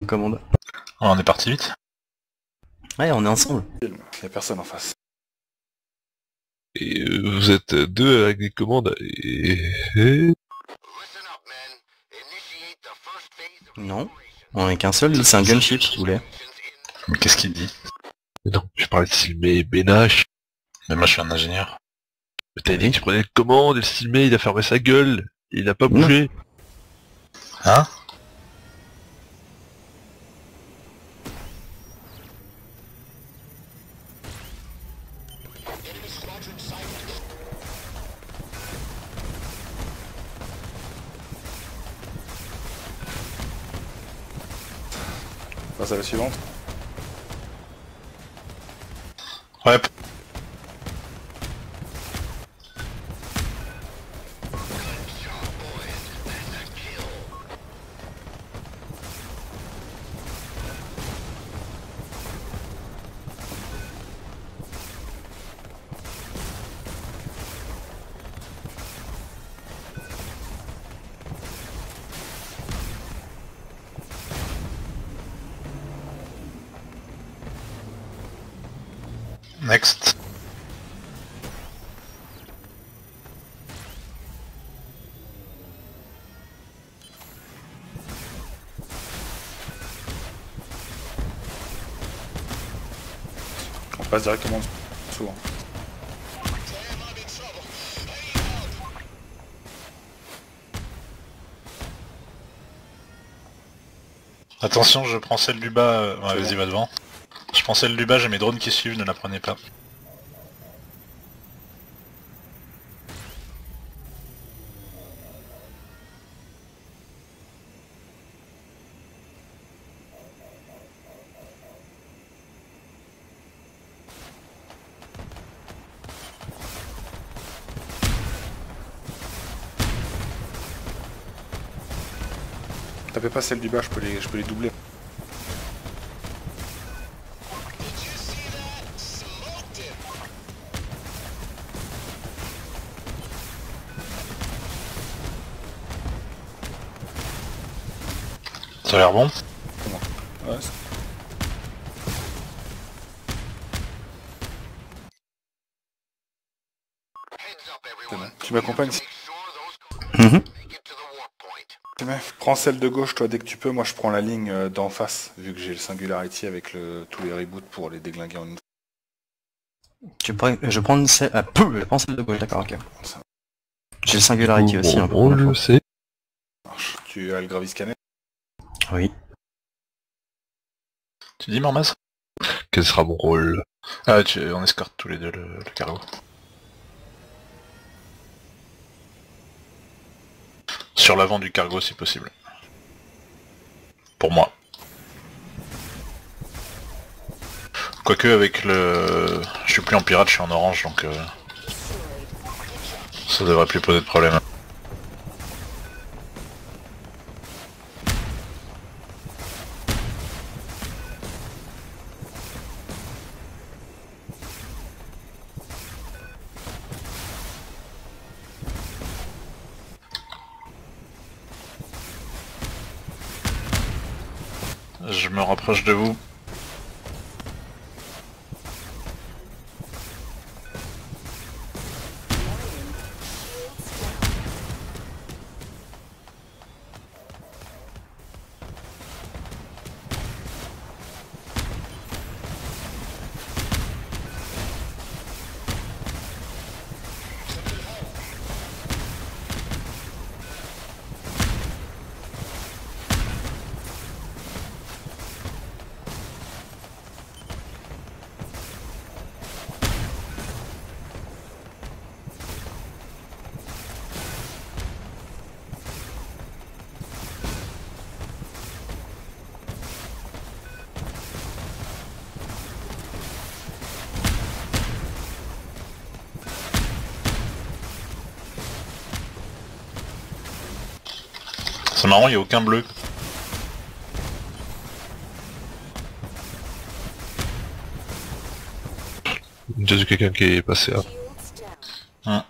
commande. On est parti vite. Ouais, on est ensemble. Y'a personne en face. Et vous êtes deux avec des commandes et... Non, on est qu'un seul, c'est un gunship si vous voulez. Mais qu'est-ce qu'il dit? Mais non, je parlais de Silmé et Benache. Mais moi je suis un ingénieur. Mais t'as dit que tu prenais les commandes et le Silmé il a fermé sa gueule. Il a pas bougé. Hein? On passe à la suivante. Ouais. Next. On passe directement en dessous. Attention, je prends celle du bas. Ouais, vas-y, va devant. Je prends celle du bas, j'ai mes drones qui suivent, ne la prenez pas. Tapez pas celle du bas, je peux les doubler. Ça a l'air bon. Ouais, c'est bon. Tu m'accompagnes? Mhm. C'est bien. Prends celle de gauche toi dès que tu peux, moi je prends la ligne d'en face, vu que j'ai le Singularity avec tous les reboots pour les déglinguer en une Je prends celle... je prends celle de gauche, d'accord, ok. Ça J'ai le Singularity aussi, un peu. On le sait. marche. Tu as le Graviscanner? Oui. Tu dis, Mormaz? Quel sera mon rôle? Ah, on escorte tous les deux le cargo. Sur l'avant du cargo si possible. Pour moi. Quoique avec le... Je suis plus en pirate, je suis en orange, donc... Ça devrait plus poser de problème. Je me rapproche de vous. C'est marrant, il n'y a aucun bleu. J'ai vu quelqu'un qui est passé là. Hein.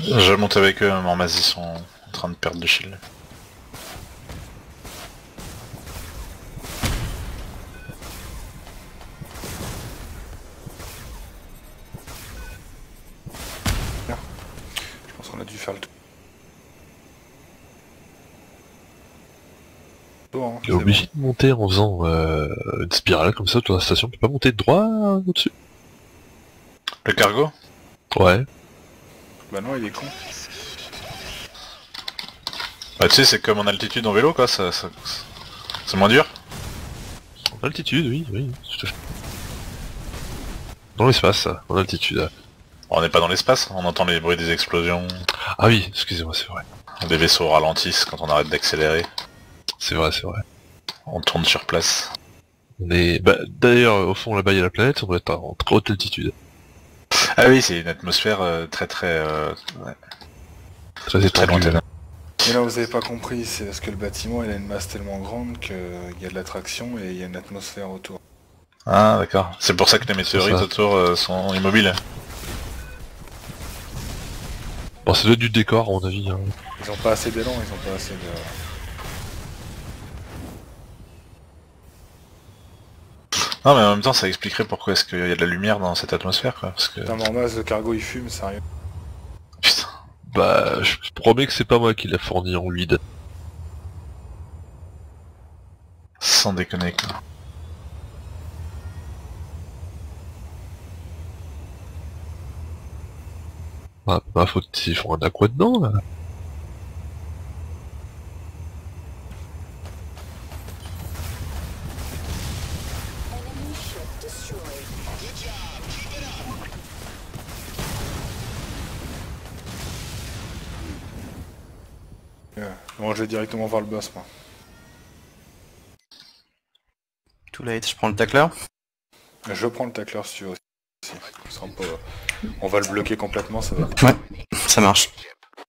Je monte avec eux, mais ils sont en train de perdre du shield. Je pense qu'on a dû faire le tour. Hein, T'es obligé de monter en faisant une spirale comme ça, toi la station peut pas monter droit au-dessus. Le cargo? Ouais. Bah non, il est con. Bah tu sais, c'est comme en altitude en vélo quoi, c'est moins dur. En altitude, oui, tout à fait. Dans l'espace, en altitude. On n'est pas dans l'espace, on entend les bruits des explosions, Ah oui, excusez-moi, c'est vrai. des vaisseaux ralentissent quand on arrête d'accélérer, C'est vrai. on tourne sur place. On est... Bah, d'ailleurs, au fond, là-bas, il y a la planète, on doit être en très haute altitude. Ah oui, c'est une atmosphère très Très étendue. lointaine. Mais là, vous avez pas compris, c'est parce que le bâtiment, il a une masse tellement grande qu'il y a de l'attraction et il y a une atmosphère autour. Ah d'accord, c'est pour ça que les météorites ça. autour sont immobiles. Bon, ça doit être du décor, à mon avis. Hein. Ils ont pas assez d'élan, ils ont pas assez de... Non mais en même temps ça expliquerait pourquoi est-ce qu'il y a de la lumière dans cette atmosphère quoi, parce que... Putain, Mormaz, le cargo il fume, sérieux. Putain. Bah, je promets que c'est pas moi qui l'a fourni en huile. Sans déconner quoi. Ah, bah, faut qu'ils font un aqua dedans, là. Bon, je vais directement voir le boss, moi. Too late, je prends le tacler. Je prends le tacler si tu veux aussi. Il sera pas... On va le bloquer complètement, ça va être Ouais, ça marche.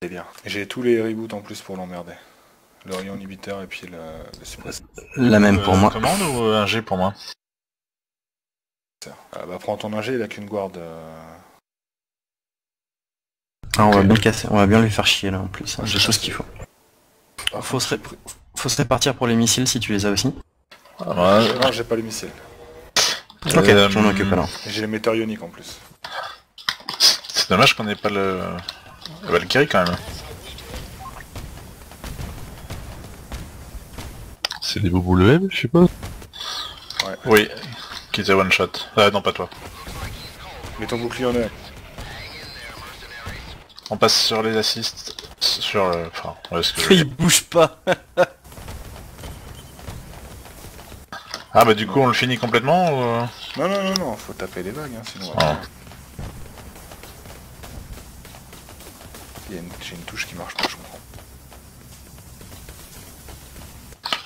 délire. J'ai tous les reboots en plus pour l'emmerder. Le rayon inhibiteur et puis le suppresseur. La même pour moi. Commande ou un G pour moi? Bah prends ton ingé, il a qu'une guard. Ah, on va bien le casser, on va bien lui faire chier là en plus. J'ai tout ce qu'il faut. Ah, Faut se répartir pour les missiles si tu les as aussi. Ah, ouais. Non, j'ai pas les missiles. Ok, je m'en occupe alors. Et j'ai les méteurs ioniques en plus. C'est dommage qu'on ait pas le Valkyrie quand même. C'est des bobos le M, je sais pas. Oui, qui était one shot. Ah non pas toi. Mais ton bouclier en est. On passe sur les assists, sur le... Enfin, ouais, ce que je veux dire. Il bouge pas. Ah bah du coup on le finit complètement ou... Non, faut taper les vagues, hein, sinon... Ah. J'ai une touche qui marche pas, je comprends.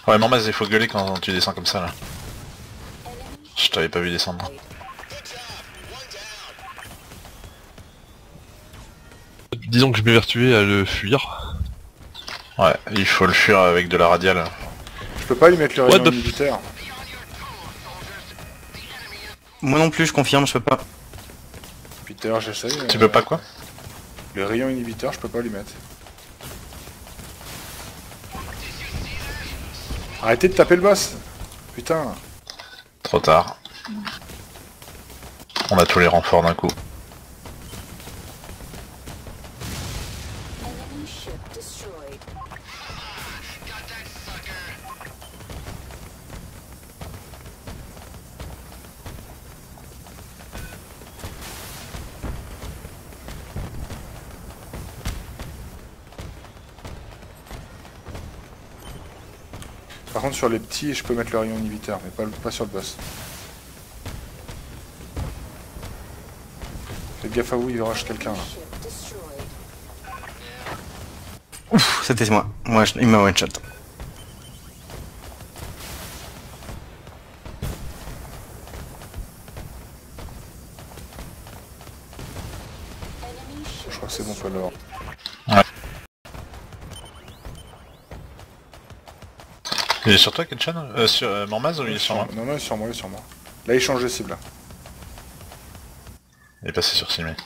Ouais Mormaz, il faut gueuler quand tu descends comme ça là. Je t'avais pas vu descendre. Disons que je m'évertuais à le fuir. Ouais, il faut le fuir avec de la radiale. Je peux pas lui mettre le What rayon the inhibiteur. Moi non plus, je confirme, je peux pas. Peter, j'essaye. Tu peux pas quoi? Le rayon inhibiteur, je peux pas lui mettre. Arrêtez de taper le boss. Putain. Trop tard. On a tous les renforts d'un coup. Par contre, sur les petits, je peux mettre le rayon inhibiteur, mais pas sur le boss. Faites gaffe à où il rush quelqu'un là. Ouf, c'était moi. Il m'a one shot. Je crois que c'est bon, on peut l'avoir. Il est sur toi Kenchan? Sur Mormaz ou il est sur moi? Non, il est sur moi, il est sur moi. Là, il change de cible. Là. Il est passé sur Simé.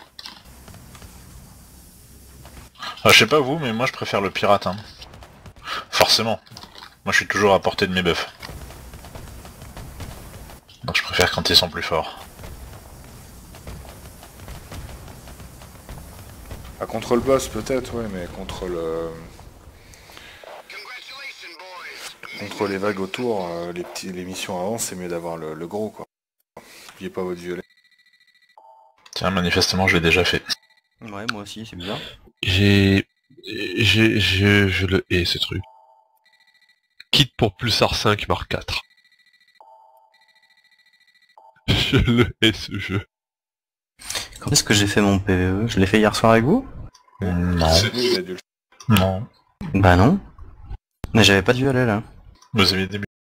Ah, je sais pas vous, mais moi je préfère le pirate. Hein. Forcément. Moi je suis toujours à portée de mes buffs. Donc je préfère quand ils sont plus forts. Ah, contre le boss peut-être, ouais, mais contre le... Contre les vagues autour, les missions avant, c'est mieux d'avoir le gros, quoi. N'oubliez pas votre violet. Tiens, manifestement je l'ai déjà fait. Ouais, moi aussi, c'est bizarre. Je le hais ce truc. Quitte pour plus R5 Mark 4. Je le hais ce jeu. Quand est-ce que j'ai fait mon PVE? Je l'ai fait hier soir avec vous? Non. C'est lui, il a dû le... Non. Bah non. Mais j'avais pas de violet là. Vous avez des